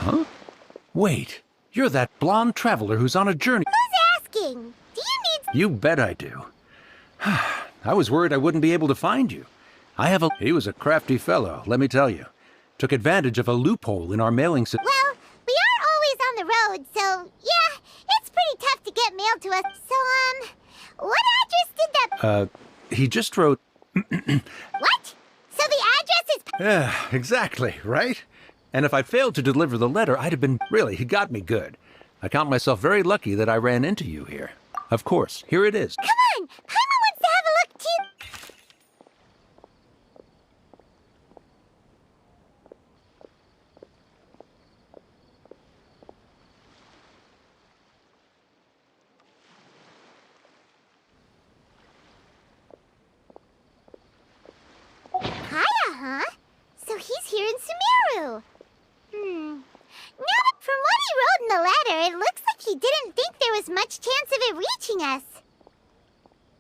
Huh? Wait, you're that blonde traveler who's on a journey. Who's asking? Do you need... You bet I do. I was worried I wouldn't be able to find you. He was a crafty fellow, let me tell you. Took advantage of a loophole in our mailing system. Well, we are always on the road, so yeah, it's pretty tough to get mail to us. So, what address did that... He just wrote... What? So the address is... Yeah, exactly, right? And if I'd failed to deliver the letter, I'd have been... Really, he got me good. I count myself very lucky that I ran into you here. Of course, here it is. Come on! Paimon wants to have a look, too! Kaya, huh? So he's here in Sumeru. Now, from what he wrote in the letter, it looks like he didn't think there was much chance of it reaching us.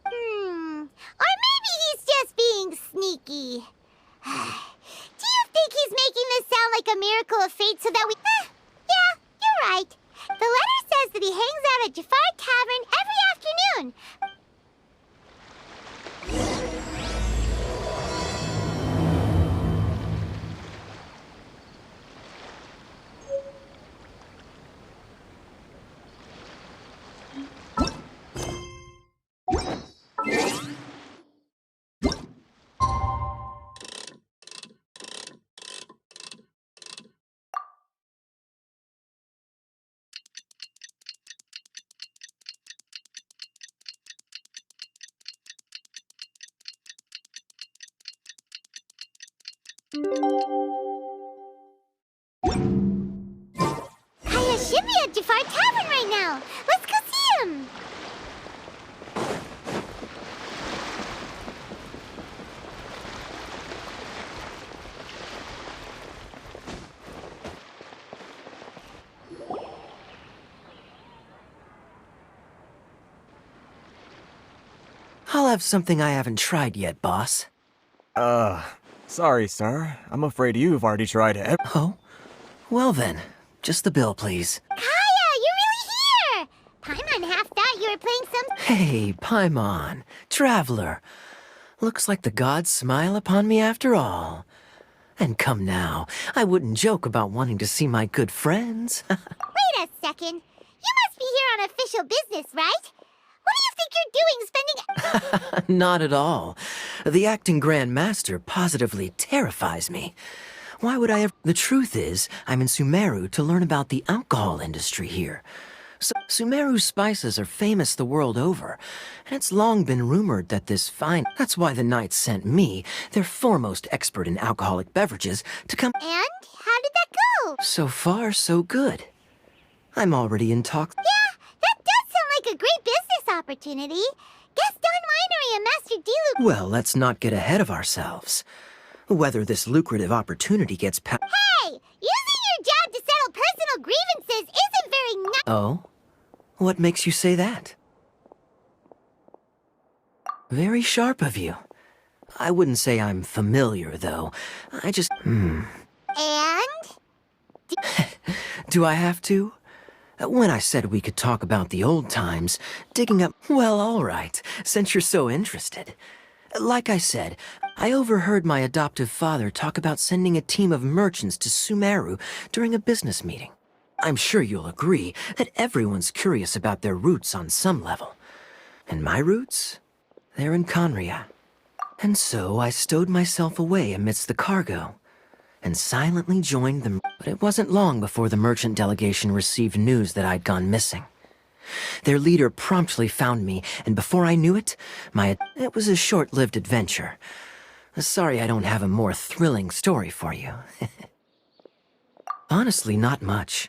Or maybe he's just being sneaky. Do you think he's making this sound like a miracle of fate so that we... yeah, you're right. The letter says that he hangs out at Jafar Tavern every afternoon. Kaya should be at Jafar Tavern right now. Let's go see him. I'll have something I haven't tried yet, boss. Sorry, sir. I'm afraid you've already tried it. Oh? Well then, just the bill, please. Kaya, you're really here! Paimon half thought you were playing some... Hey, Paimon, traveler. Looks like the gods smile upon me after all. And come now, I wouldn't joke about wanting to see my good friends. Wait a second. You must be here on official business, right? What do you think you're doing spending... Not at all. The acting Grand Master positively terrifies me. Why would I ever... The truth is, I'm in Sumeru to learn about the alcohol industry here. Sumeru's spices are famous the world over, and it's long been rumored that this fine... That's why the Knights sent me, their foremost expert in alcoholic beverages, to come... And? How did that go? So far, so good. I'm already in talks... Yeah, that does sound like a great business opportunity. Gaston Winery and Master Diluc... Well, let's not get ahead of ourselves. Whether this lucrative opportunity gets Hey! Using your job to settle personal grievances isn't very nice... Oh? What makes you say that? Very sharp of you. I wouldn't say I'm familiar, though. I just... And? Do I have to? When I said we could talk about the old times, digging up... Well, all right, since you're so interested. Like I said, I overheard my adoptive father talk about sending a team of merchants to Sumeru during a business meeting. I'm sure you'll agree that everyone's curious about their roots on some level. And my roots? They're in Conria. And so I stowed myself away amidst the cargo and silently joined them. But it wasn't long before the merchant delegation received news that I'd gone missing. Their leader promptly found me, and before I knew it, it was a short-lived adventure. Sorry I don't have a more thrilling story for you. Honestly, not much.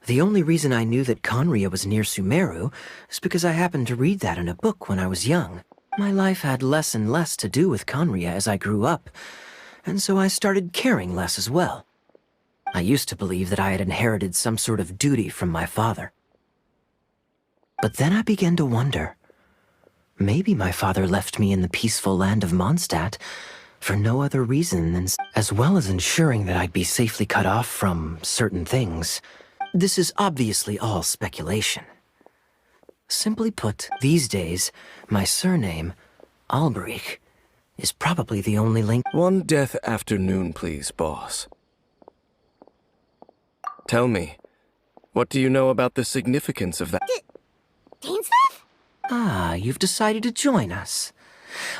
The only reason I knew that Conria was near Sumeru is because I happened to read that in a book when I was young. My life had less and less to do with Conria as I grew up, and so I started caring less as well. I used to believe that I had inherited some sort of duty from my father. But then I began to wonder, maybe my father left me in the peaceful land of Mondstadt for no other reason than as well as ensuring that I'd be safely cut off from certain things. This is obviously all speculation. Simply put, these days, my surname, Alberich, is probably the only link. One death afternoon, please, boss. Tell me, what do you know about the significance of that? Dainsleif? Ah, you've decided to join us.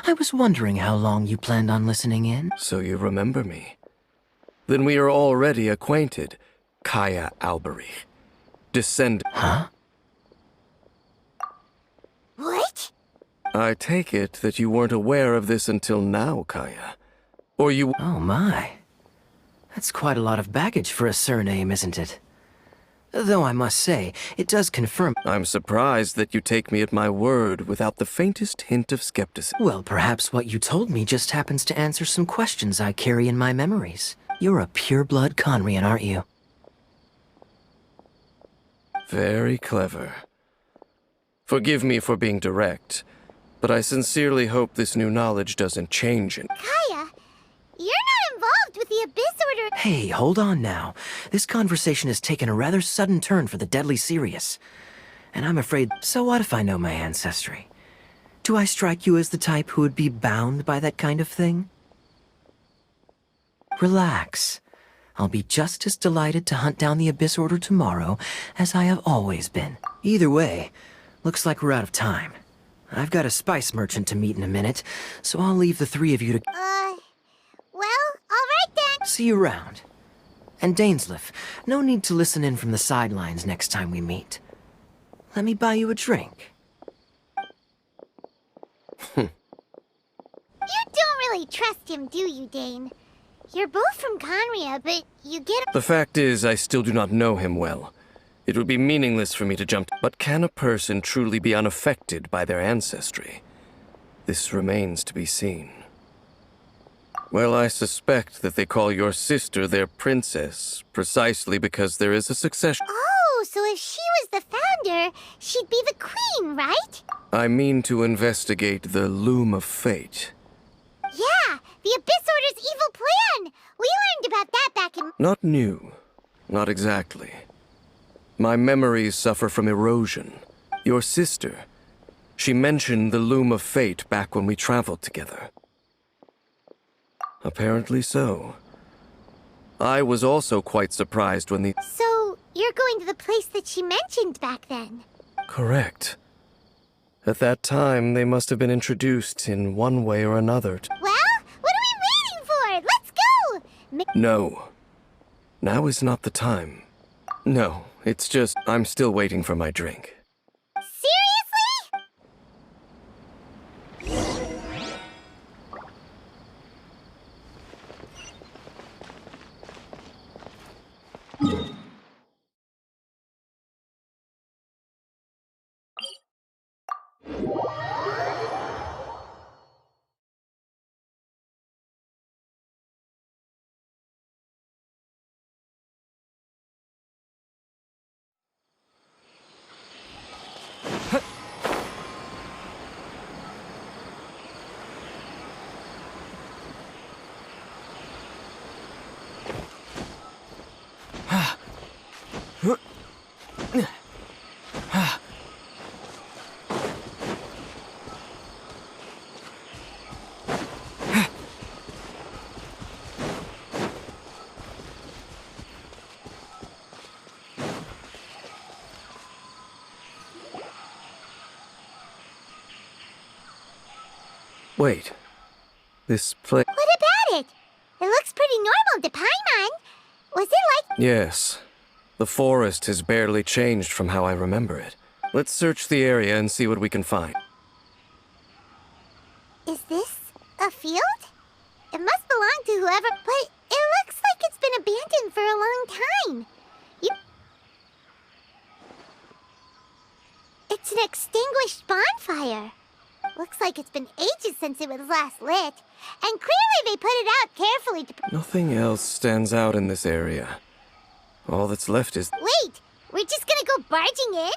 I was wondering how long you planned on listening in. So you remember me. Then we are already acquainted, Kaya Alberich. Descendant. Huh? What? I take it that you weren't aware of this until now, Kaya. Or you... Oh my. That's quite a lot of baggage for a surname, isn't it? Though I must say, it does confirm... I'm surprised that you take me at my word without the faintest hint of skepticism. Well, perhaps what you told me just happens to answer some questions I carry in my memories. You're a pure-blood Conrian, aren't you? Very clever. Forgive me for being direct, but I sincerely hope this new knowledge doesn't change it. Kaya, you're not involved with the Abyss Order. Hey, hold on now. This conversation has taken a rather sudden turn for the deadly serious. And I'm afraid, so what if I know my ancestry? Do I strike you as the type who would be bound by that kind of thing? Relax. I'll be just as delighted to hunt down the Abyss Order tomorrow as I have always been. Either way, looks like we're out of time. I've got a spice merchant to meet in a minute, so I'll leave the three of you to... Well, alright then. See you around. And Dainsleif, no need to listen in from the sidelines next time we meet. Let me buy you a drink. You don't really trust him, do you, Dane? You're both from Conria, but you get... The fact is, I still do not know him well. It would be meaningless for me to jump... But can a person truly be unaffected by their ancestry? This remains to be seen. Well, I suspect that they call your sister their princess, precisely because there is a succession... Oh, so if she was the founder, she'd be the queen, right? I mean to investigate the loom of fate. Yeah, the Abyss Order's evil plan! We learned about that back in... Not new. Not exactly. My memories suffer from erosion. Your sister, she mentioned the loom of fate back when we traveled together. Apparently so. I was also quite surprised when the... So, you're going to the place that she mentioned back then? Correct. At that time, they must have been introduced in one way or another. Well, what are we waiting for? Let's go! No. Now is not the time. No, it's just, I'm still waiting for my drink. Seriously? Wait. This place... What about it? It looks pretty normal to Paimon. Was it like... Yes. The forest has barely changed from how I remember it. Let's search the area and see what we can find. Is this a field? It must belong to whoever... But it looks like it's been abandoned for a long time. It's an extinguished bonfire. Looks like it's been ages since it was last lit. And clearly they put it out carefully to... Nothing else stands out in this area. All that's left is... Wait! We're just gonna go barging in?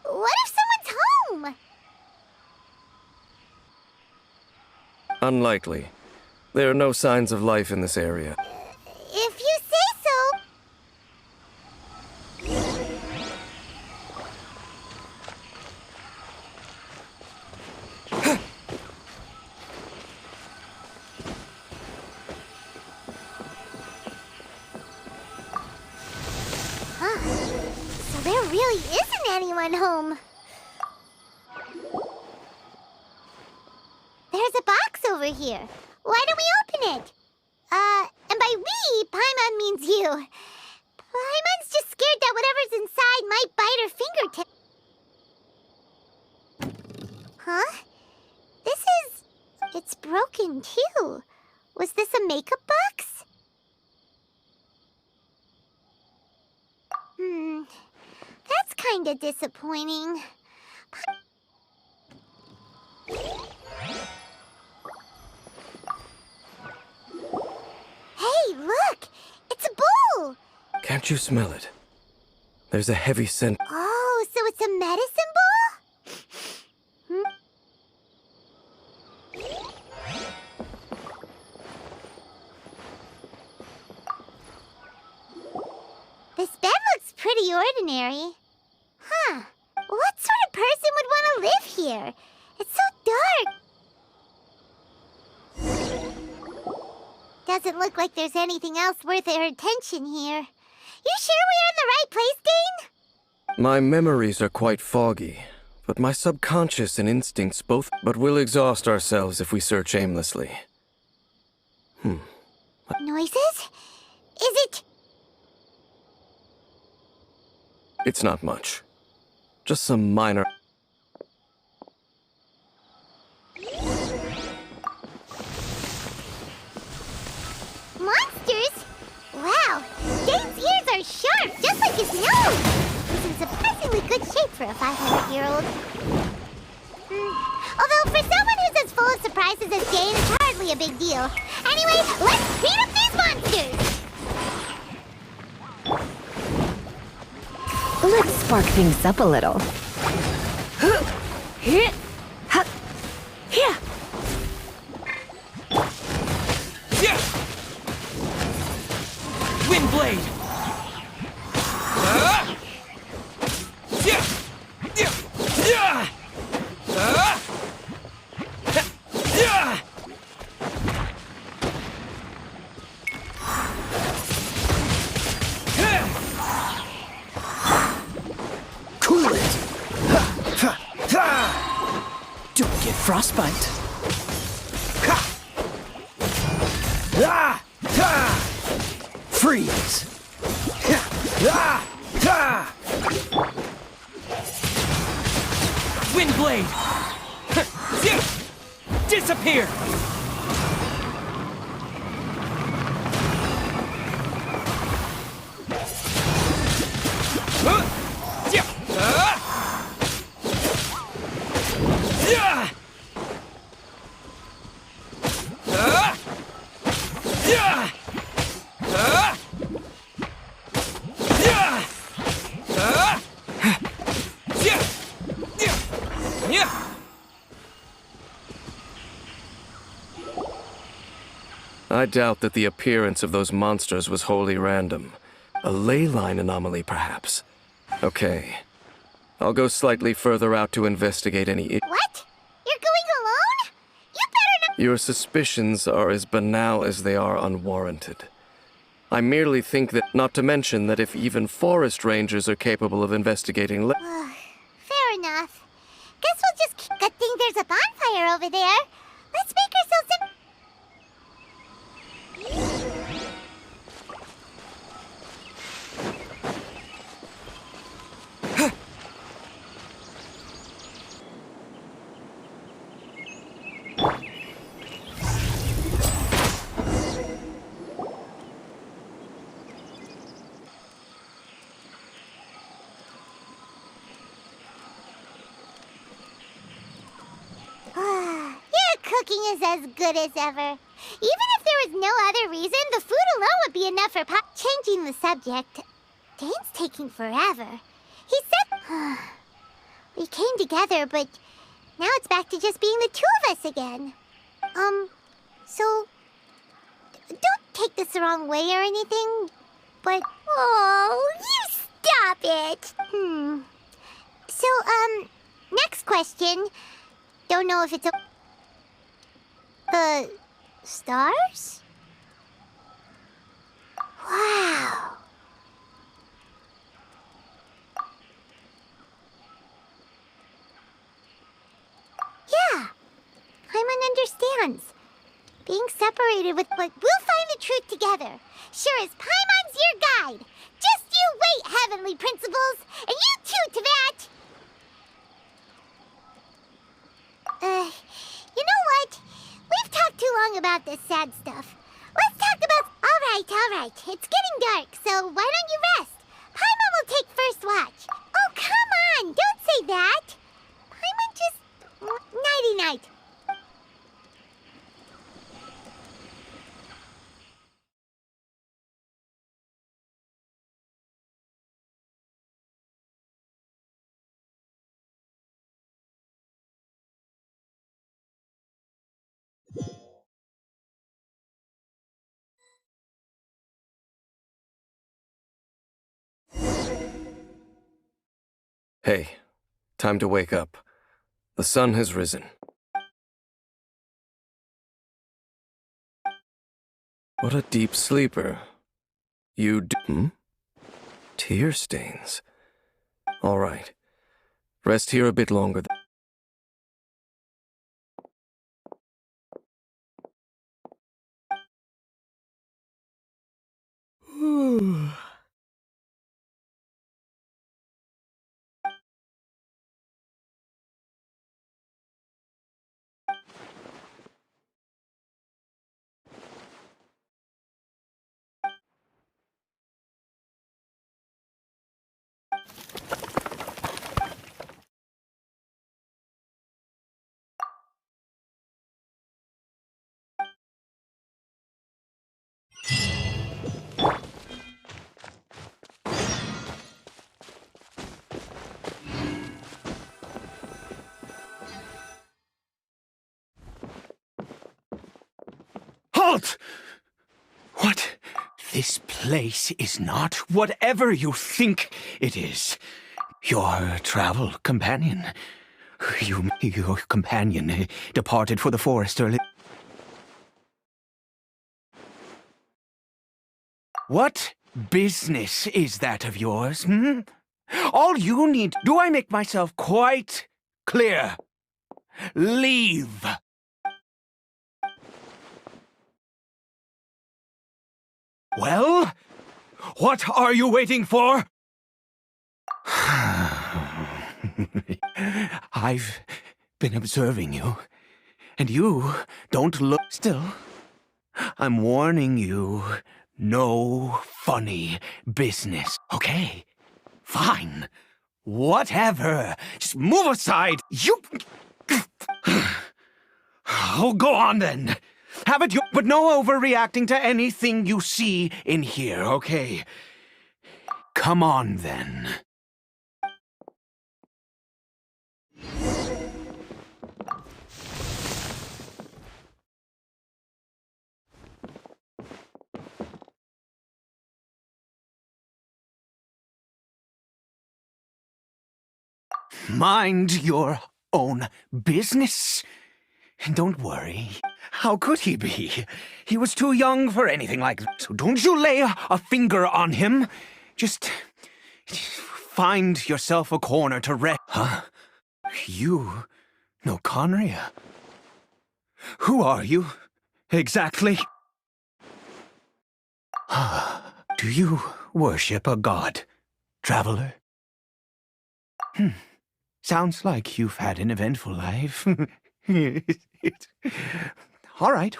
What if someone's home? Unlikely. There are no signs of life in this area. If you say so. So there really isn't anyone home. There's a box over here. Why don't we open it? And by we, Paimon means you. Paimon's just scared that whatever's inside might bite her fingertip. Huh? It's broken too. Was this a makeup box? That's kinda disappointing. Hey, look! It's a bowl! Can't you smell it? There's a heavy scent. Oh, so it's a medicine bowl? This bed looks pretty ordinary. Huh. What sort of person would want to live here? It's so dark. Doesn't look like there's anything else worth our attention here. You sure we're in the right place, Dane? My memories are quite foggy, but my subconscious and instincts both. But we'll exhaust ourselves if we search aimlessly. Noises? Is it... It's not much. Just some minor... monsters? Wow, Dane's ears are sharp, just like his nose! He's in surprisingly good shape for a 500-year-old. Although for someone who's as full of surprises as Dane, it's hardly a big deal. Anyway, let's beat up these monsters! Let's spark things up a little. Windblade! Cool it! Don't get frostbite. Freeze! Windblade! Disappear! I doubt that the appearance of those monsters was wholly random. A ley line anomaly, perhaps. Okay. I'll go slightly further out to investigate any... What? You're going alone? You better not... Your suspicions are as banal as they are unwarranted. I merely think that... Not to mention that if even forest rangers are capable of investigating... Fair enough. Guess we'll just... Good thing there's a bonfire over there. Let's make ourselves some... Your cooking is as good as ever. Even if there was no other reason, the food alone would be enough for changing the subject. Dane's taking forever. He said... We came together, but now it's back to just being the two of us again. So, take this the wrong way or anything, but... Oh, you stop it! So, next question. Don't know if it's a... The... stars? Wow. Yeah. Paimon understands. Being separated with... But we'll find the truth together. Sure as Paimon's your guide. Just you wait, Heavenly Principles. And you too, Teyvat. You know what? We've talked too long about this sad stuff. Let's talk about... All right. It's getting dark, so why don't you rest? Paimon will take first watch. Oh, come on! Don't say that! Paimon just... Nighty-night. Hey, time to wake up. The sun has risen. What a deep sleeper. Tear stains. All right. Rest here a bit longer. Halt! What? This place is not whatever you think it is. Your travel companion. Your companion departed for the forest early. What business is that of yours, All you need... Do I make myself quite clear? Leave! Well, what are you waiting for? I've been observing you, and you don't look still. I'm warning you, no funny business, okay? Fine. Whatever. Just move aside. Oh, go on then. Have it but no overreacting to anything you see in here, okay? Come on, then. Mind your own business. Don't worry. How could he be? He was too young for anything like that. So don't you lay a finger on him. Just find yourself a corner to rest. Huh? You know Conria? Who are you, exactly? Do you worship a god, traveler? Sounds like you've had an eventful life. All right.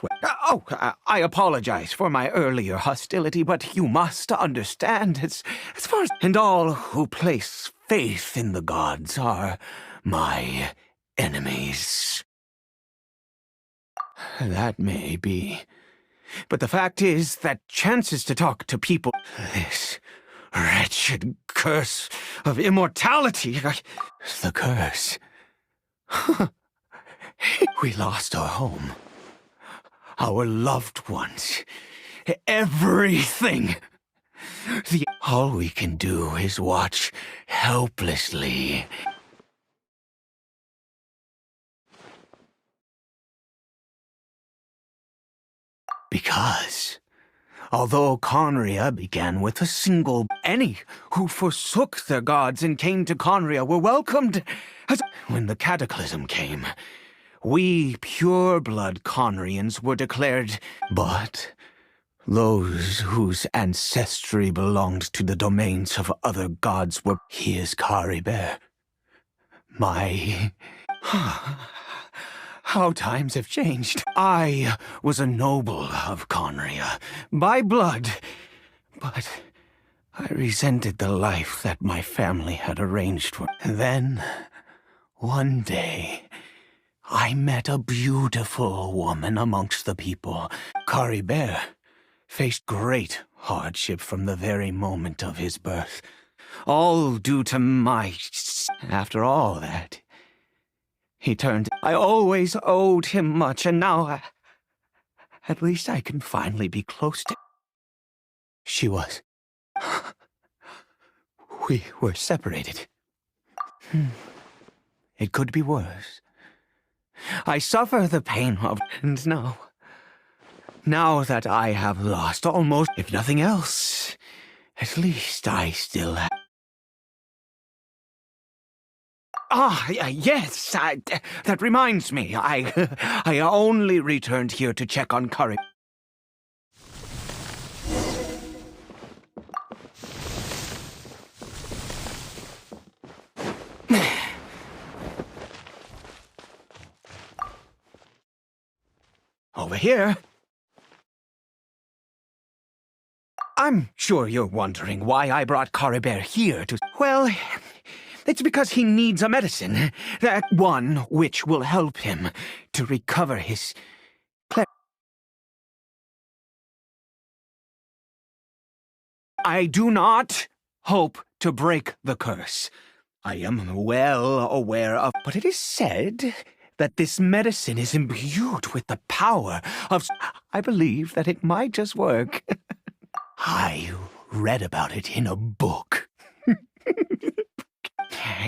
I apologize for my earlier hostility, but you must understand, as far as... And all who place faith in the gods are my enemies. That may be. But the fact is that chances to talk to people... This wretched curse of immortality... The curse... We lost our home, our loved ones, everything. All we can do is watch helplessly. Because, although Conria began with a single, any who forsook their gods and came to Conria were welcomed. When the cataclysm came, we pure-blood Conrians were declared, but those whose ancestry belonged to the domains of other gods were. He is Caribert. My. How times have changed. I was a noble of Conria, by blood, but I resented the life that my family had arranged for. Then, one day, I met a beautiful woman amongst the people. Caribert faced great hardship from the very moment of his birth, all due to my. After all that, he turned. I always owed him much, and now at least I can finally be close to. She was. We were separated. It could be worse. I suffer the pain of. And now that I have lost almost, if nothing else, at least I still have. Yes, that reminds me. I only returned here to check on Curry. Over here. I'm sure you're wondering why I brought Caribert here to. Well, it's because he needs a medicine. That one which will help him to recover his. I do not hope to break the curse. I am well aware of. But it is said that this medicine is imbued with the power of. I believe that it might just work. I read about it in a book.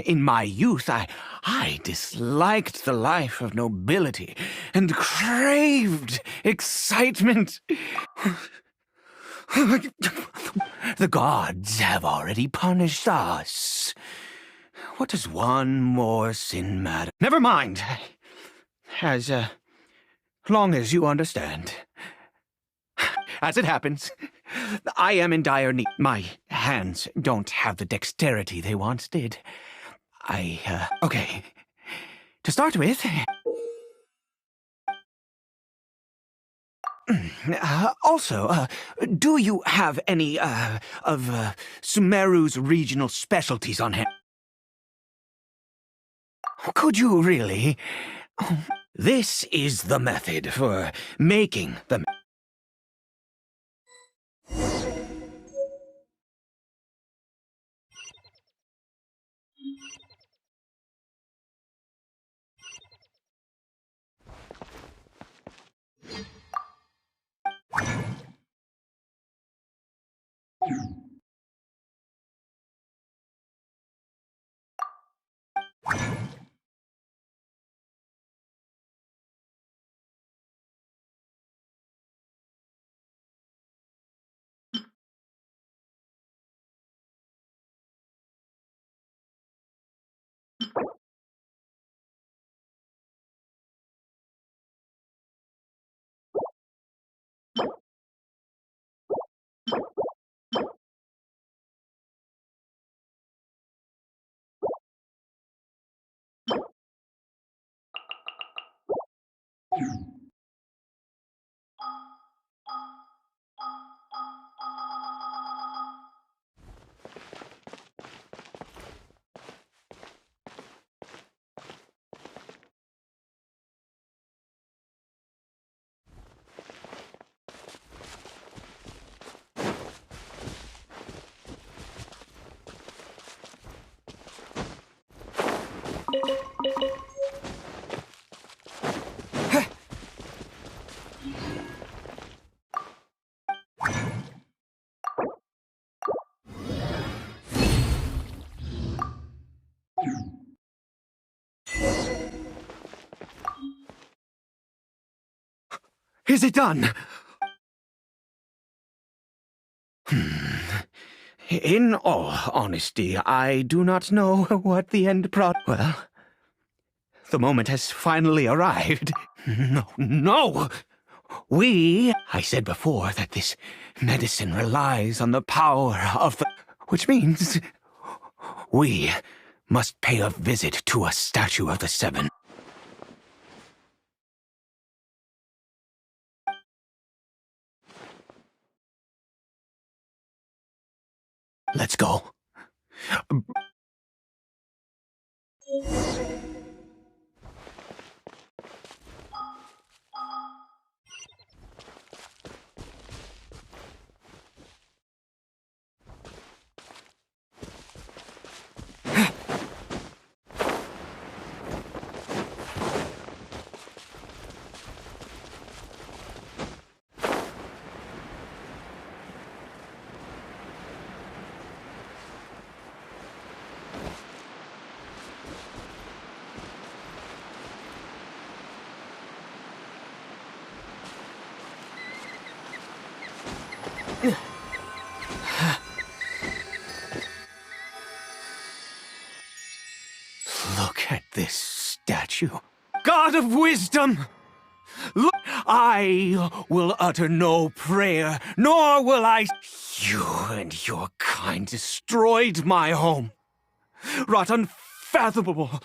In my youth, I disliked the life of nobility and craved excitement. The gods have already punished us. What does one more sin matter? Never mind. As long as you understand. As it happens, I am in dire need. My hands don't have the dexterity they once did. Okay. To start with. Also, do you have any, of Sumeru's regional specialties on hand? Could you really? This is the method for making them. Is it done? In all honesty, I do not know what the end product... Well, the moment has finally arrived. No! I said before that this medicine relies on the power of the... Which means we must pay a visit to a statue of the Seven. Let's go. Look at this statue. God of wisdom! Look, I will utter no prayer, nor will I... You and your kind destroyed my home. Wrought unfathomable.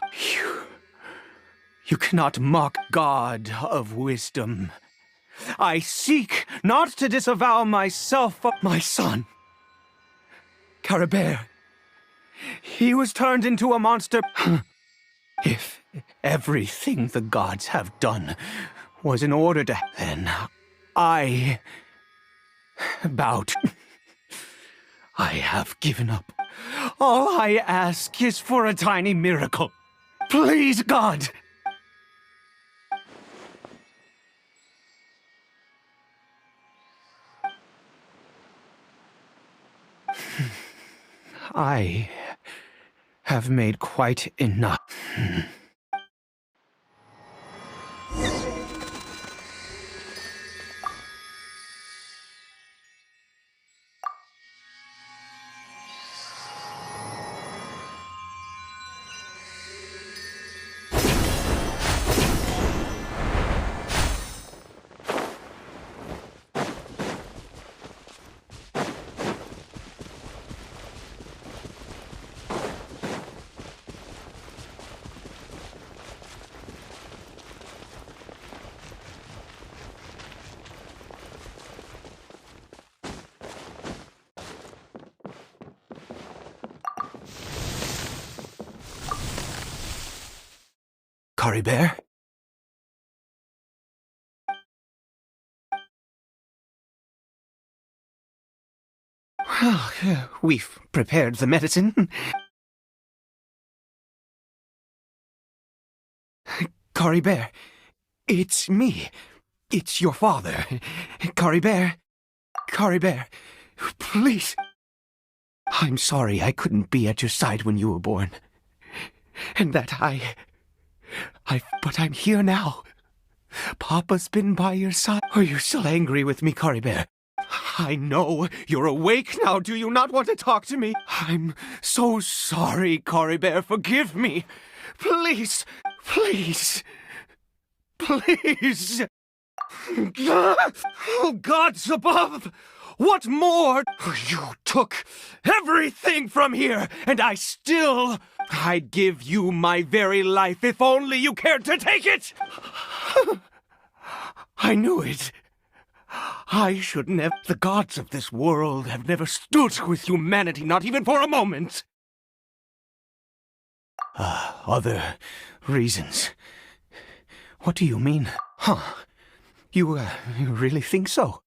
You cannot mock God of wisdom. I seek not to disavow myself, but my son. Caribert. He was turned into a monster. If everything the gods have done was in order to... Then I... bowed. I have given up. All I ask is for a tiny miracle. Please, God! I have made quite enough. Caribert? Well, we've prepared the medicine. Caribert, it's me. It's your father. Caribert. Caribert, please. I'm sorry I couldn't be at your side when you were born. And that but I'm here now. Papa's been by your side. Are you still angry with me, Caribert? I know you're awake now. Do you not want to talk to me? I'm so sorry, Caribert. Forgive me. Please, please, please. Oh, gods above! What more? You took everything from here, and I'd give you my very life if only you cared to take it! I knew it. I should never... The gods of this world have never stood with humanity, not even for a moment. Other reasons. What do you mean? Huh? You really think so?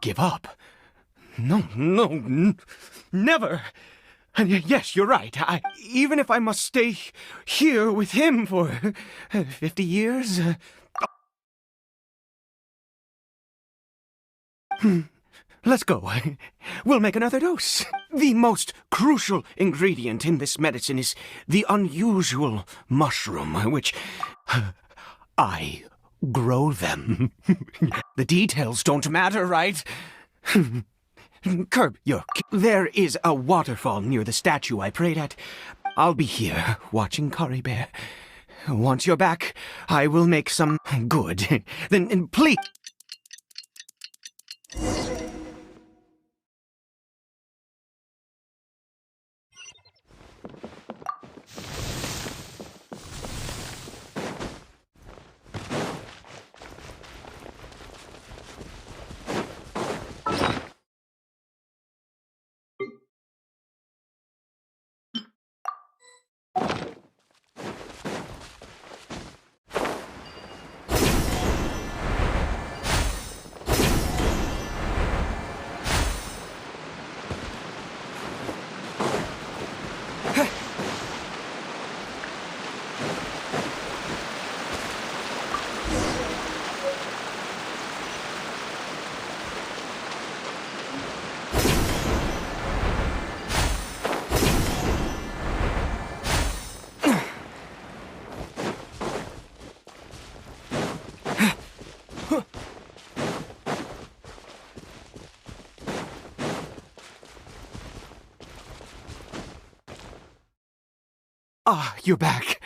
Give up? No, never. And yes, you're right. Even if I must stay here with him for 50 years... Let's go. We'll make another dose. The most crucial ingredient in this medicine is the unusual mushroom, which I grow them. The details don't matter, right? There is a waterfall near the statue I prayed at. I'll be here watching Caribert. Once you're back, I will make some good. Then please... You're back.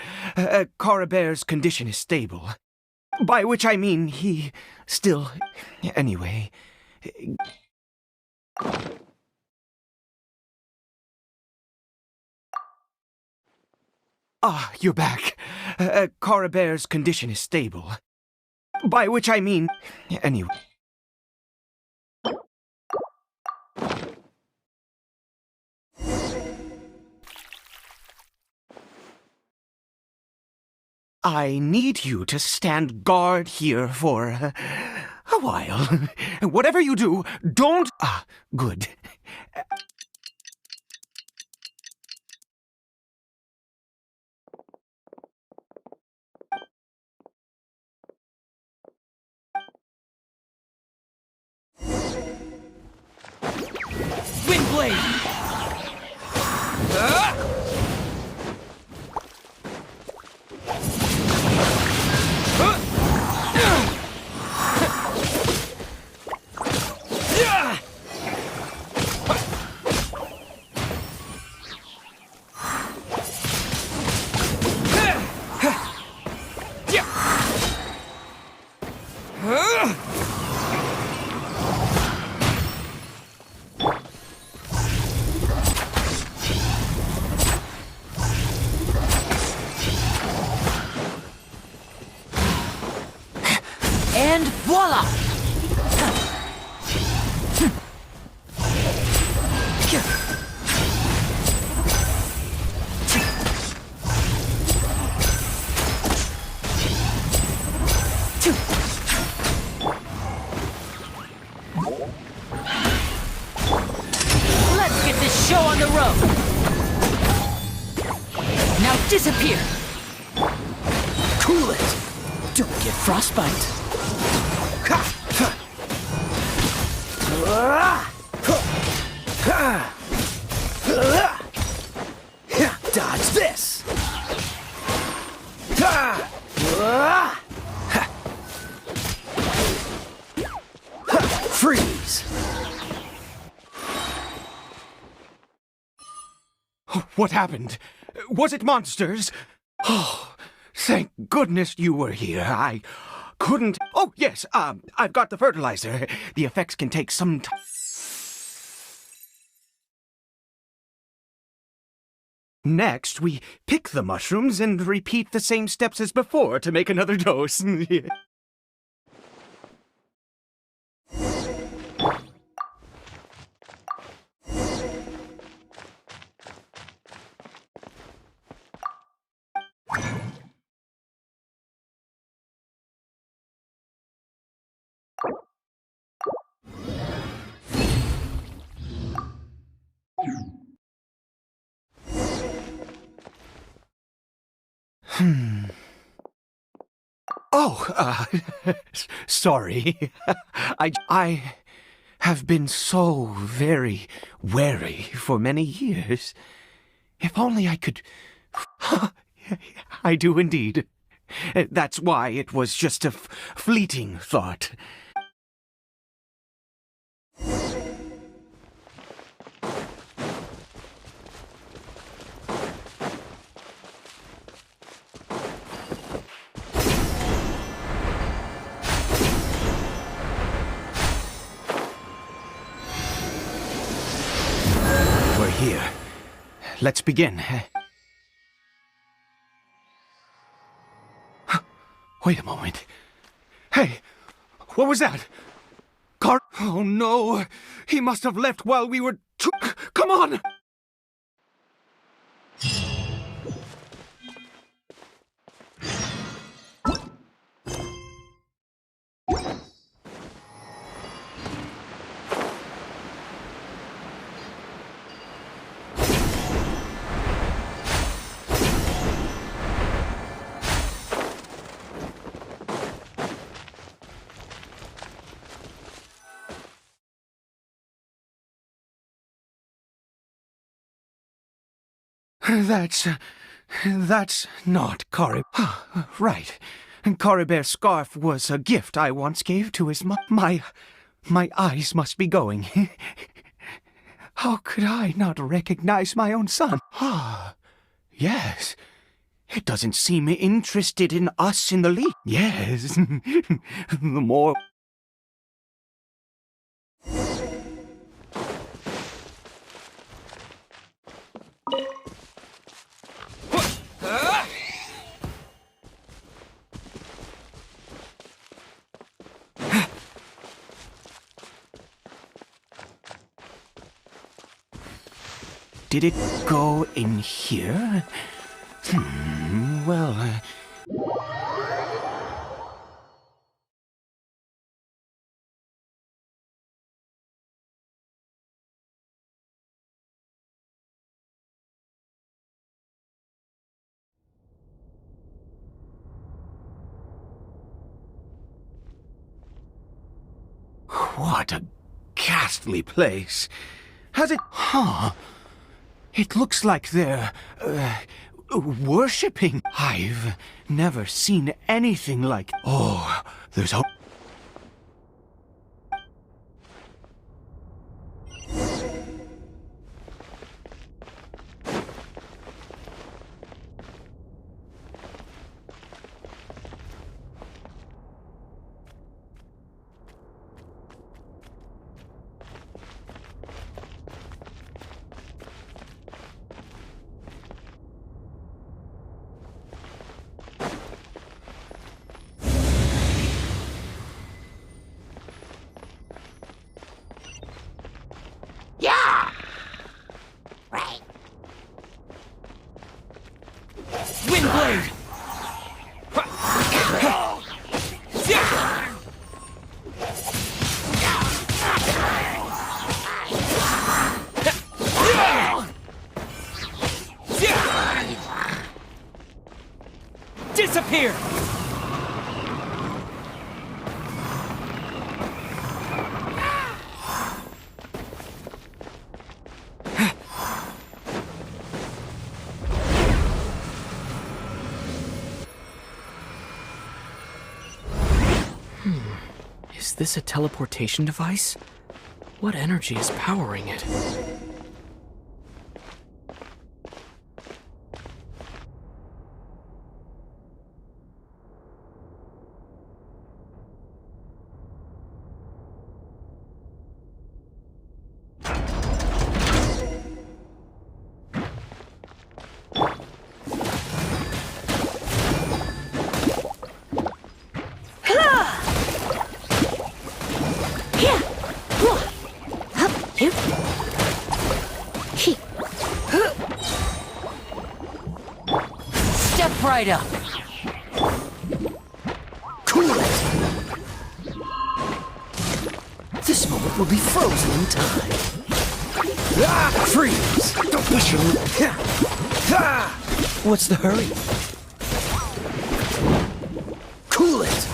Caribert's condition is stable. By which I mean he still... Anyway... You're back. Caribert's condition is stable. By which I mean... Anyway... I need you to stand guard here for a while. Whatever you do, don't... good. Windblade! And voila! Let's get this show on the road! Now disappear! Cool it! Don't get frostbite! Dodge this! Freeze! What happened? Was it monsters? Oh, thank goodness you were here. I couldn't... Oh, yes, I've got the fertilizer. The effects can take some time. Next, we pick the mushrooms and repeat the same steps as before to make another dose. Oh, sorry. I have been so very wary for many years. If only I could... I do indeed. That's why it was just a fleeting thought. We're here. Let's begin. Wait a moment. Hey, what was that? Oh no, he must have left while we were Come on! That's not Caribert. Right. Caribert's scarf was a gift I once gave to his my eyes must be going. How could I not recognize my own son? Yes. It doesn't seem interested in us in the least. Yes. The more... Did it go in here? Well... What a ghastly place. Has it... It looks like they're, worshipping. I've never seen anything like... Oh, there's hope. Windblade! Disappear! Is this a teleportation device? What energy is powering it? Step right up. Cool it. This moment will be frozen in time. Freeze! Don't push you. What's the hurry? Cool it.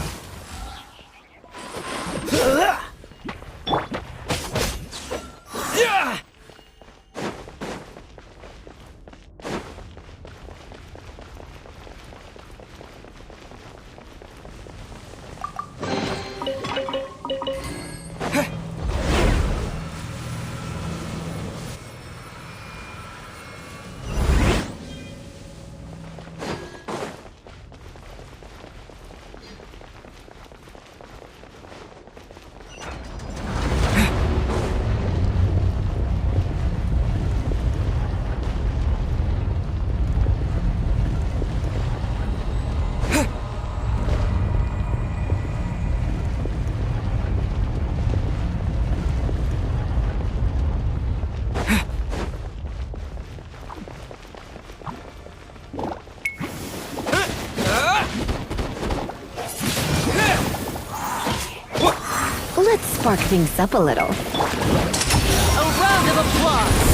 spark things up a little. A round of applause!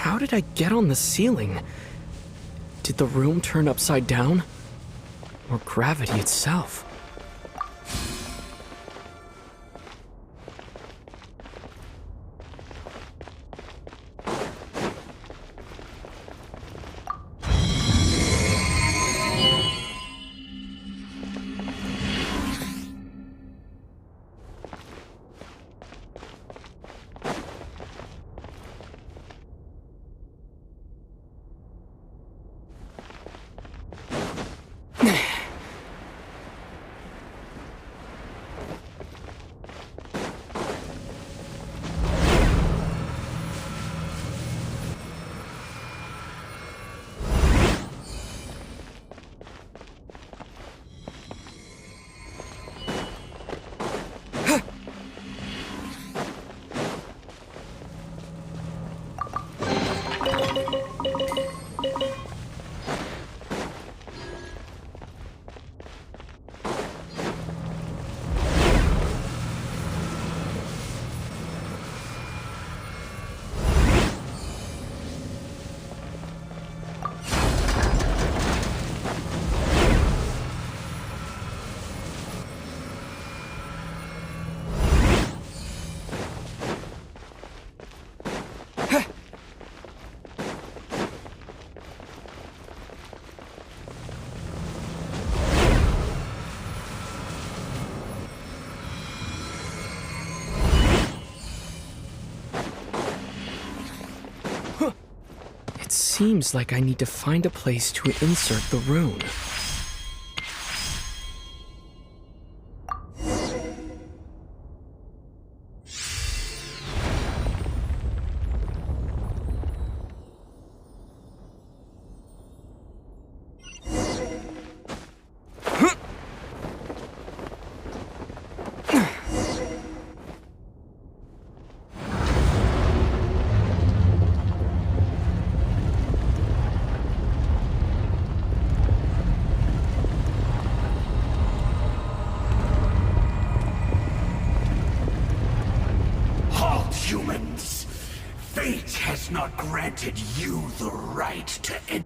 How did I get on the ceiling? Did the room turn upside down? Or gravity itself? Seems like I need to find a place to insert the rune. Humans, fate has not granted you the right to end.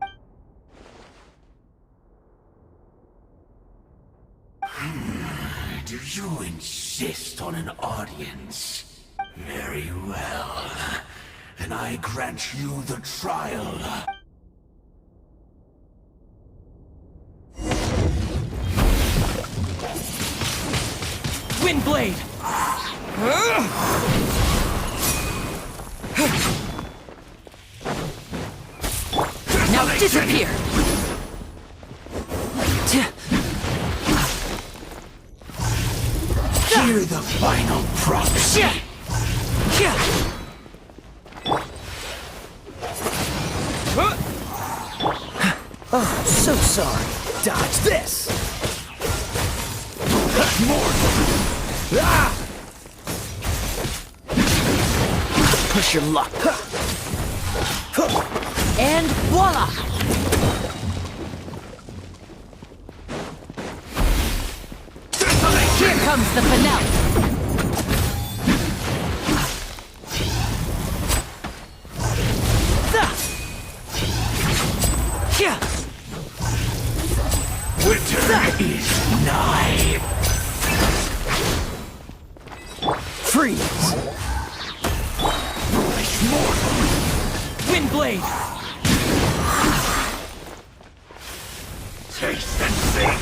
Do you insist on an audience? Very well. Then I grant you the trial. Windblade! Now disappear! Hear the final prophecy. Oh, so sorry. Dodge this! More! Push your luck. And voila! Here comes the finale! Winter is nigh. Freeze! Freeze! Windblade! Taste and see!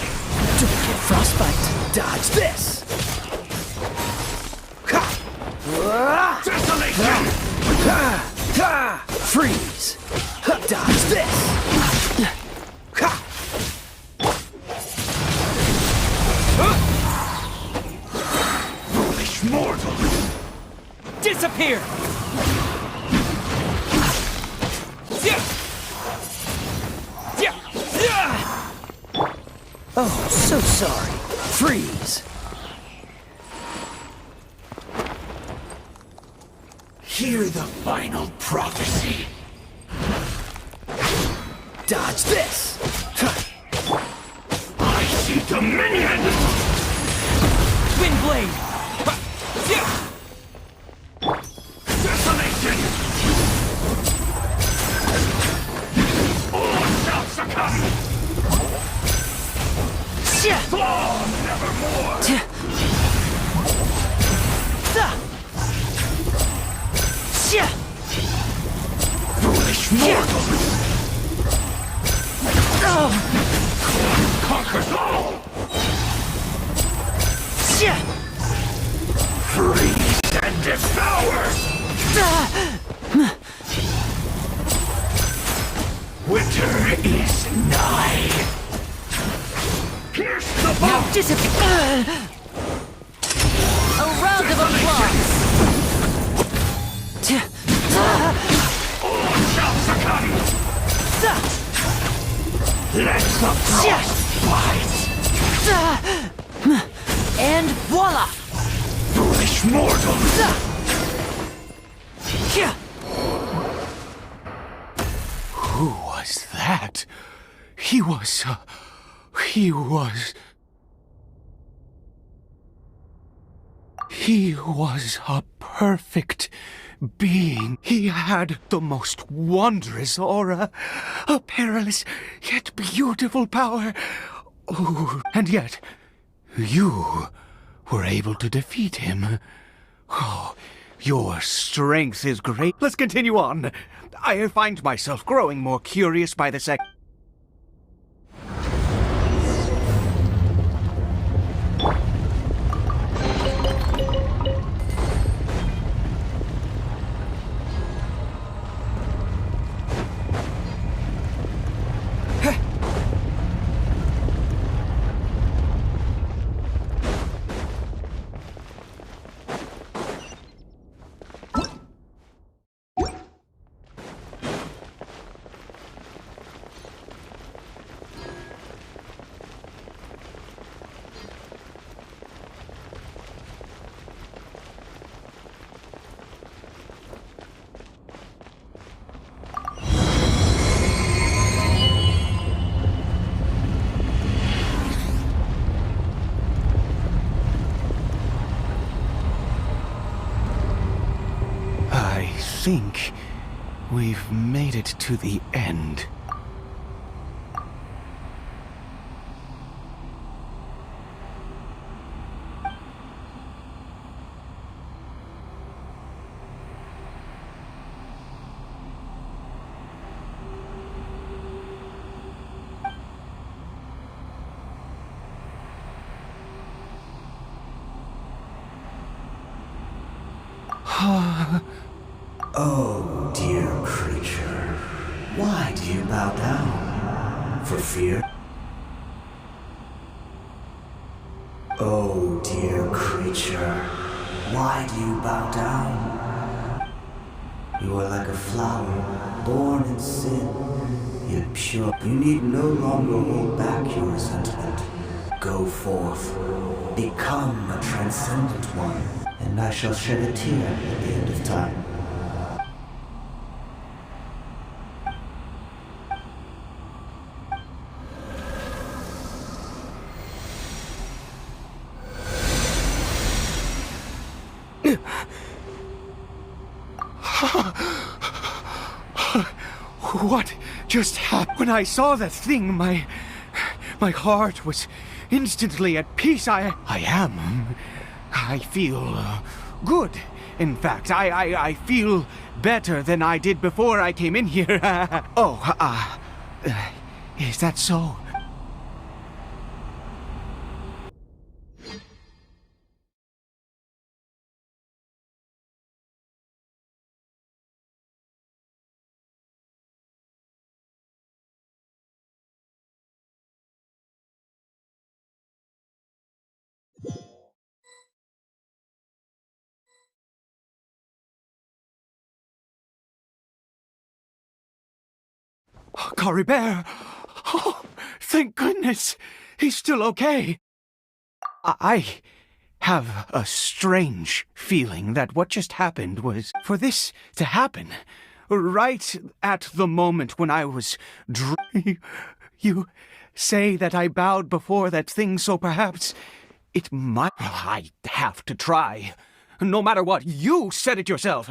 Don't get frostbite. Dodge this! Desolation! Freeze! Dodge this! Foolish mortal! Disappear! Oh, so sorry. Freeze! Hear the final prophecy. Dodge this! I see dominion! Windblade! Desolation! All shall succumb! Fall nevermore! Foolish mortal! Conquers all! Freeze and devour! Winter is nigh! Pierce the Now bow! disappear! A round of applause! All shall succumb! Let the frost bite! And voila! Foolish mortal! Who was that? He was a perfect being. He had the most wondrous aura, a perilous yet beautiful power. Oh, and yet, you were able to defeat him. Oh, your strength is great. Let's continue on. I find myself growing more curious by the second. I think we've made it to the end. Oh, dear creature, why do you bow down? For fear? Oh, dear creature, why do you bow down? You are like a flower, born in sin, yet pure. You need no longer hold back your resentment. Go forth, become a transcendent one, and I shall shed a tear at the end of time. What just happened? When I saw that thing, my heart was instantly at peace. I feel Good. In fact, I feel better than I did before I came in here. Is that so? Caribert! Oh, thank goodness! He's still okay. I have a strange feeling that what just happened was for this to happen right at the moment when I was You say that I bowed before that thing, so perhaps it might... I have to try. No matter what, you said it yourself.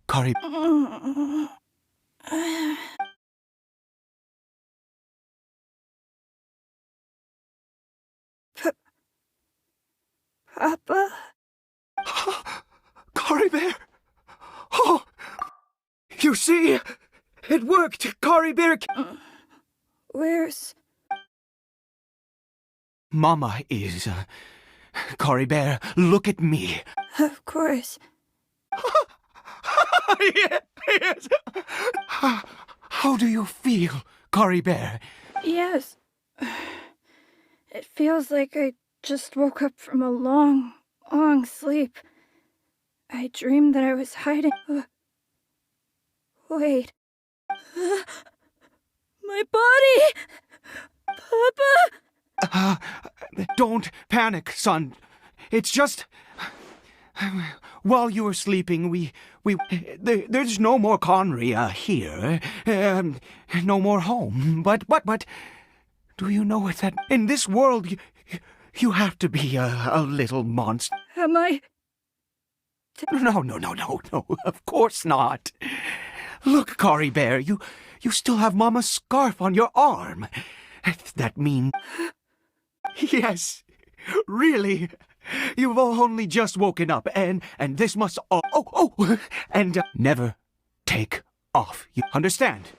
Caribert. Papa? Caribert! Oh! You see? It worked! Caribert! Where's... Mama is... Caribert, look at me. Of course. Yes! How do you feel, Caribert? Yes. It feels like I just woke up from a long, long sleep. I dreamed that I was hiding... Wait. My body! Papa! Don't panic, son. It's just... While you were sleeping, there's no more Conry here. No more home. But, do you know what that... In this world, you have to be a little monster. Am I... No, of course not. Look, Caribert, you still have Mama's scarf on your arm. That means... Yes, really. You've only just woken up, and this must... And never take off. You understand?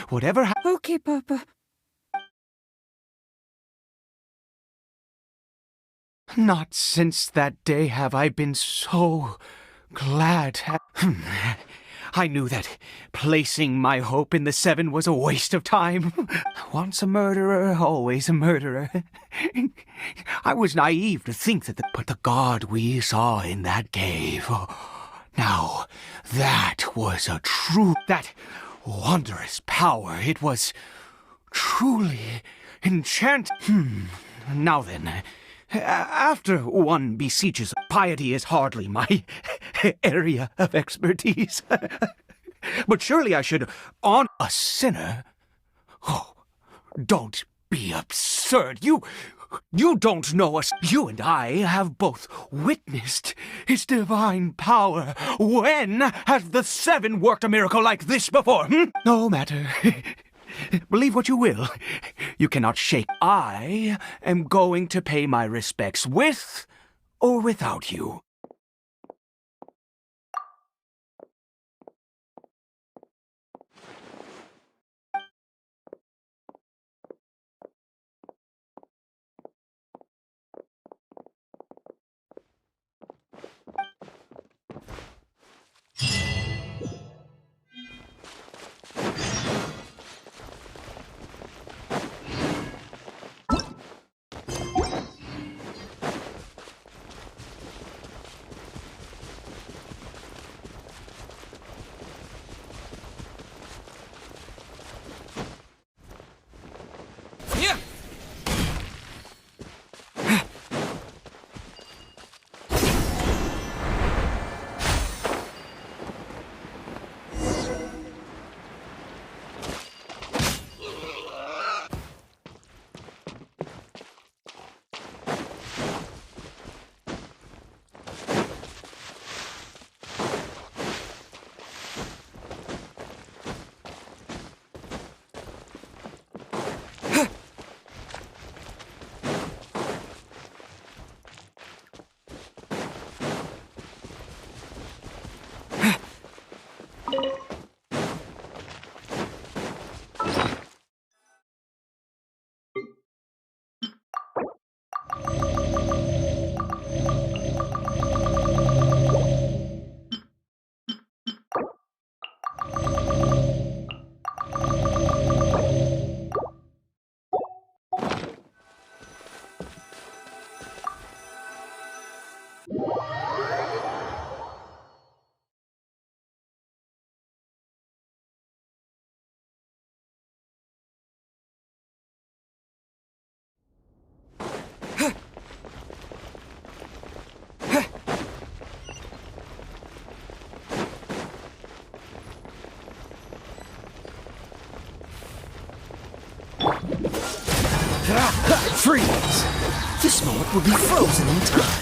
Whatever Okay, Papa. Not since that day have I been so glad. I knew that placing my hope in the Seven was a waste of time. Once a murderer, always a murderer. I was naive to think that but the God we saw in that cave... Now, that was that wondrous power. It was truly enchanting. Now then... After one beseeches, piety is hardly my area of expertise. But surely I should honor a sinner. Oh, don't be absurd. You don't know us. You and I have both witnessed his divine power. When has the Seven worked a miracle like this before? No matter. Believe what you will. You cannot shake. I am going to pay my respects with or without you. Freeze! This moment will be frozen in time.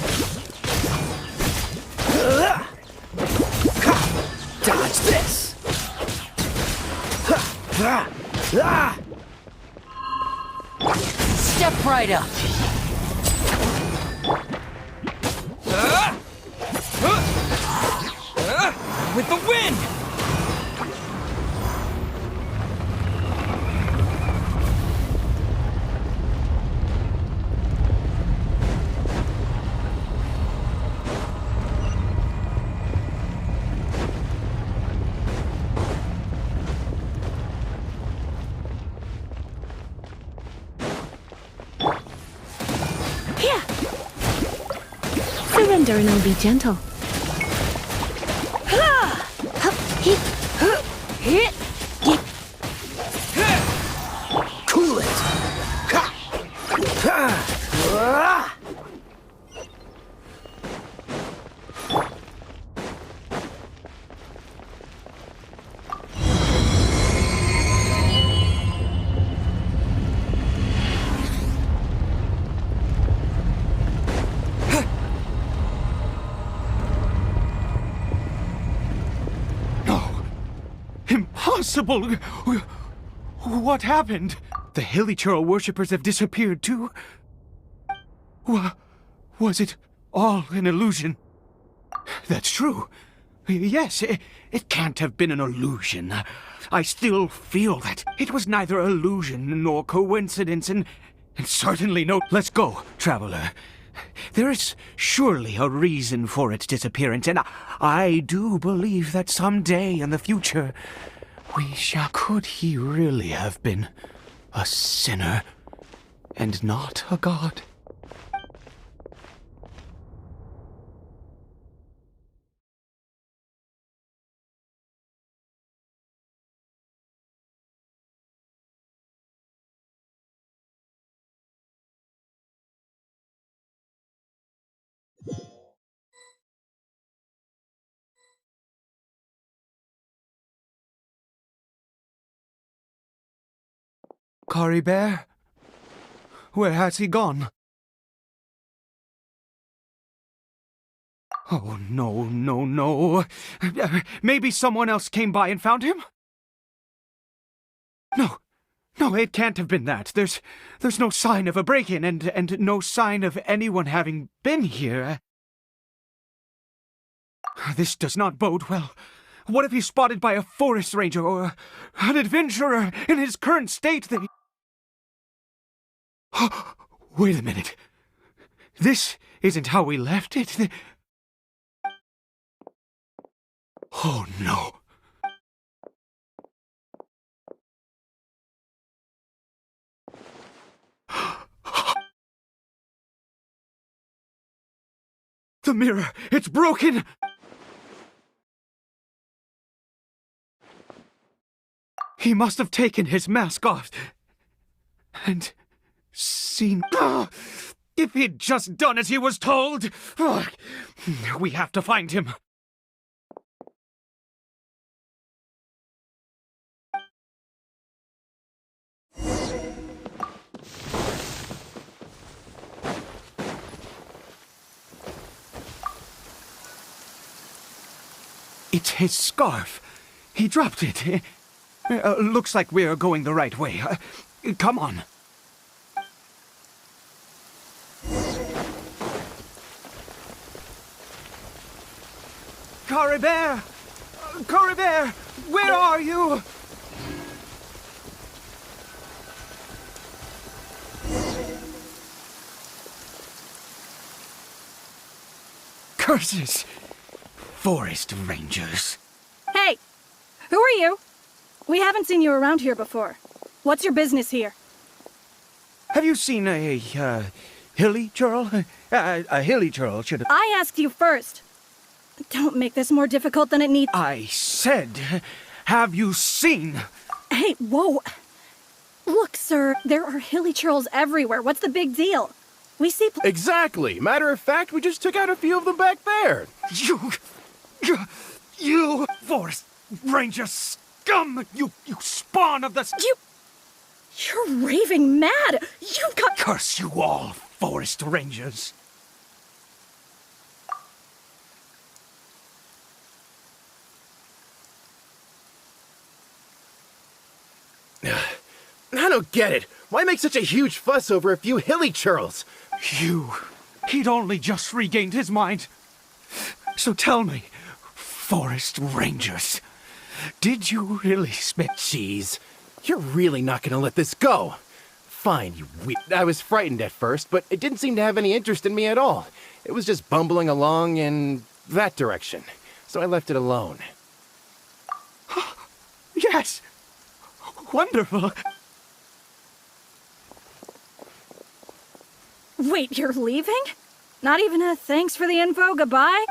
Dodge this! Step right up. With the wind! Surrender and I'll be gentle. Cool it! Impossible! What happened? The Hilichurl worshippers have disappeared too? Was it all an illusion? That's true. Yes, it can't have been an illusion. I still feel that it was neither illusion nor coincidence, and certainly no... Let's go, traveler. There is surely a reason for its disappearance, and I do believe that someday in the future we shall... Could he really have been a sinner and not a god? Caribert? Where has he gone? Oh, no, no, no. Maybe someone else came by and found him? No, it can't have been that. There's no sign of a break-in and no sign of anyone having been here. This does not bode well. What if he's spotted by a forest ranger or an adventurer in his current state? Wait a minute. This isn't how we left it. Oh, no. The mirror! It's broken! He must have taken his mask off and seen... If he'd just done as he was told! We have to find him. It's his scarf. He dropped it. Looks like we're going the right way. Come on. Caribert! Caribert! Where are you? Curses! Forest rangers. Hey! Who are you? We haven't seen you around here before. What's your business here? Have you seen a hilly churl? A hilly churl should have... I asked you first. Don't make this more difficult than it needs. I said, have you seen? Hey, whoa. Look, sir, there are hilly churls everywhere. What's the big deal? We see... Exactly. Matter of fact, we just took out a few of them back there. You forest ranger scum! You spawn of the... You're raving mad! You've got... Curse you all, forest rangers. I don't get it. Why make such a huge fuss over a few hilly churls? He'd only just regained his mind. So tell me, forest rangers, did you really spit cheese? You're really not gonna let this go. Fine, you I was frightened at first, but it didn't seem to have any interest in me at all. It was just bumbling along in that direction. So I left it alone. Yes! Wonderful! Wait, you're leaving? Not even a thanks for the info, goodbye?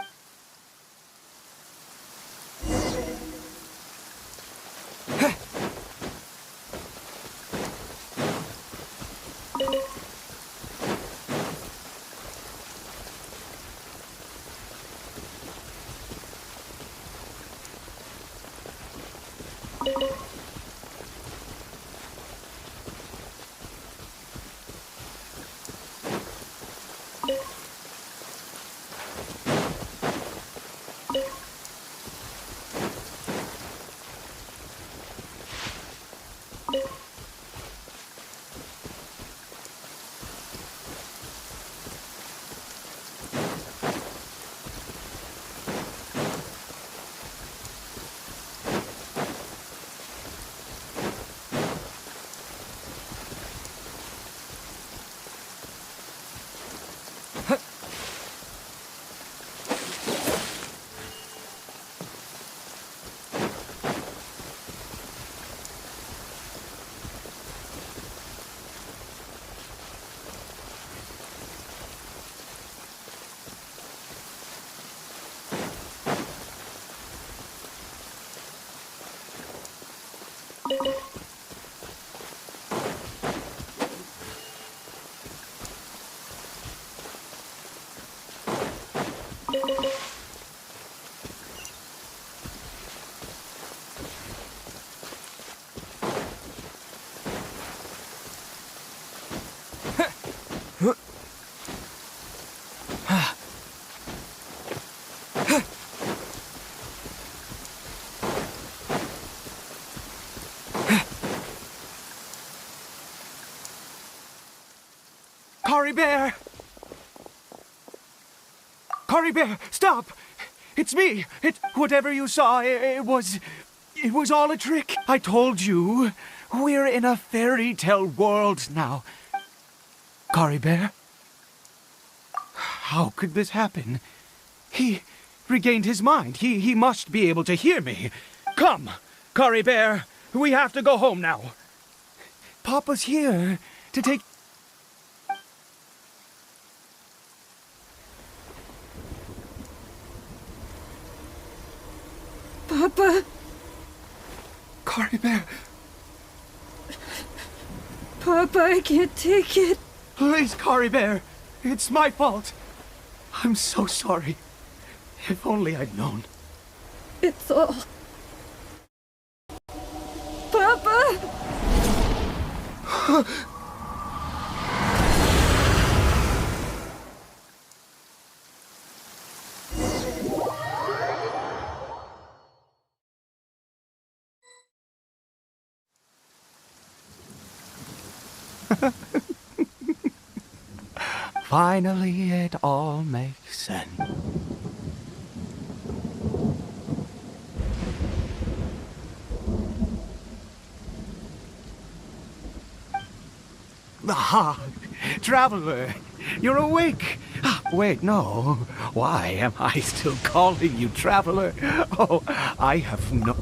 Caribert! Caribert, stop! It's me! Whatever you saw, it was all a trick. I told you, we're in a fairy tale world now. Caribert? How could this happen? He regained his mind. He must be able to hear me. Come, Caribert, we have to go home now. Papa's here to take... Papa? Caribert. Papa, I can't take it. Please, Caribert. It's my fault. I'm so sorry. If only I'd known. It's all... Papa! Finally, it all makes sense. Ah, traveler, you're awake. Ah, wait, no. Why am I still calling you traveler? Oh, I have no...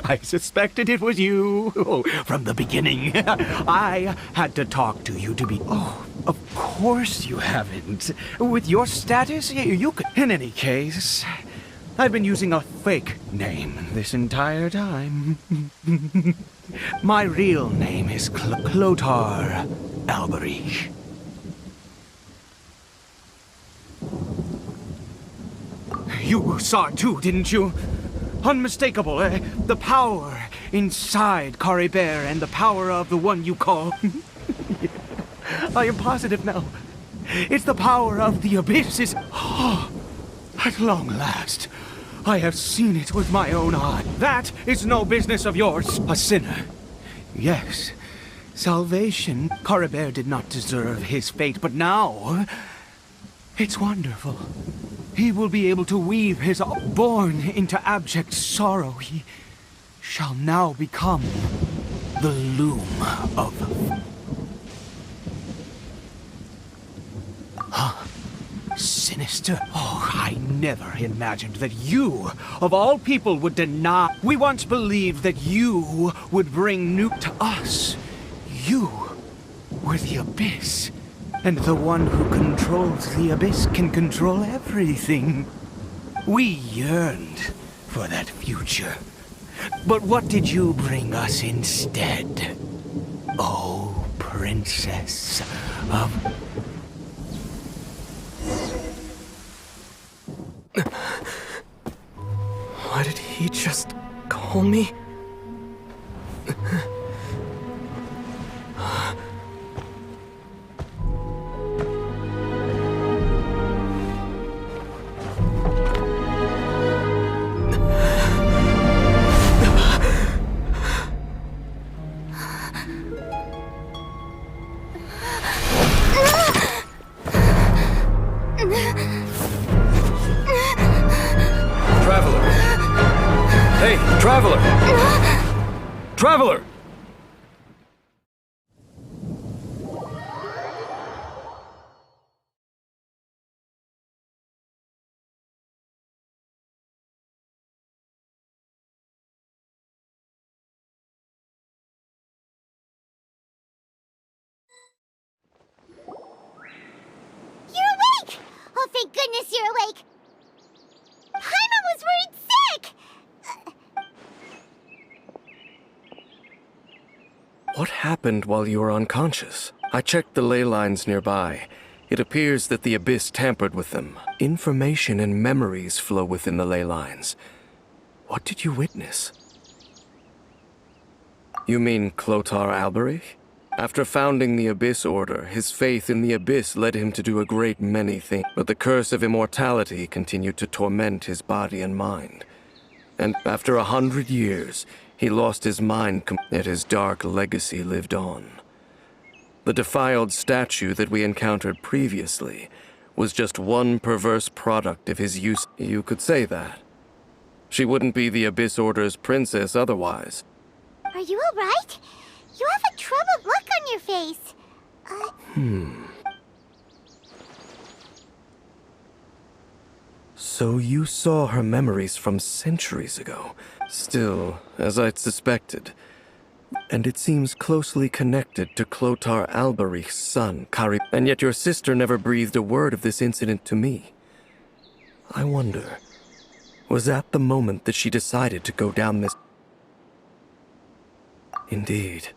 I suspected it was you from the beginning. I had to talk to you to be... Oh, of course you haven't. With your status, you could... In any case, I've been using a fake name this entire time. My real name is Clotar Alberich. You saw it too, didn't you? Unmistakable, eh? The power inside Caribert and the power of the one you call... I am positive now. It's the power of the abyss. At long last, I have seen it with my own eye. That is no business of yours. A sinner. Yes, salvation. Caribert did not deserve his fate, but now... It's wonderful. He will be able to weave his... Born into abject sorrow, he shall now become the loom of... Sinister? Oh, I never imagined that you, of all people, would deny... We once believed that you would bring Nuke to us. You were the Abyss. And the one who controls the Abyss can control everything. We yearned for that future. But what did you bring us instead? Oh, Princess of... Why did he just call me? Traveler! You're awake! Oh, thank goodness you're awake! Paimon was worried sick! What happened while you were unconscious? I checked the ley lines nearby. It appears that the Abyss tampered with them. Information and memories flow within the ley lines. What did you witness? You mean Clotar Alberich? After founding the Abyss Order, his faith in the Abyss led him to do a great many things. But the curse of immortality continued to torment his body and mind. And after 100 years, he lost his mind, yet his dark legacy lived on. The defiled statue that we encountered previously was just one perverse product of his use. You could say that. She wouldn't be the Abyss Order's princess otherwise. Are you alright? You have a troubled look on your face. So you saw her memories from centuries ago. Still, as I'd suspected. And it seems closely connected to Clotar Alberich's son, Caribert. And yet your sister never breathed a word of this incident to me. I wonder, was that the moment that she decided to go down this... Indeed.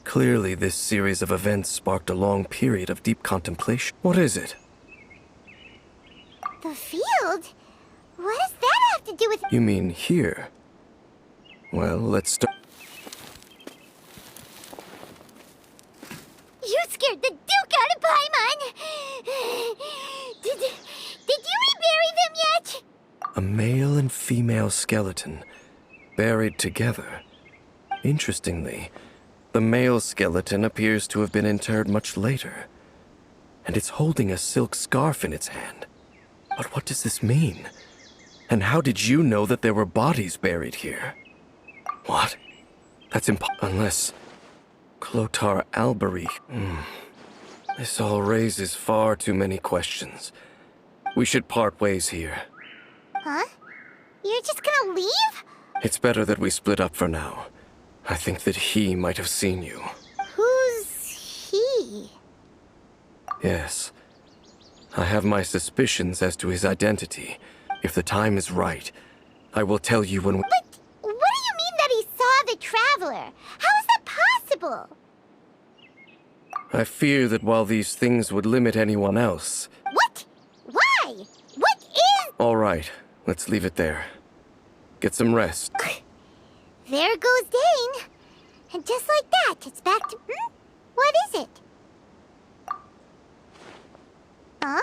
Clearly this series of events sparked a long period of deep contemplation. What is it? The field? What does that have to do with... You mean here? Well, let's start... You scared the Duke out of Paimon! Did you rebury them yet? A male and female skeleton, buried together. Interestingly, the male skeleton appears to have been interred much later. And it's holding a silk scarf in its hand. But what does this mean? And how did you know that there were bodies buried here? What? That's unless... Clotar Alberich. This all raises far too many questions. We should part ways here. Huh? You're just gonna leave? It's better that we split up for now. I think that he might have seen you. Who's he? Yes. I have my suspicions as to his identity. If the time is right, I will tell you when we... But what do you mean that he saw the Traveler? How is that possible? I fear that while these things would limit anyone else... What? Why? What is... All right, let's leave it there. Get some rest. There goes Dane. And just like that, it's back to... What is it? Huh?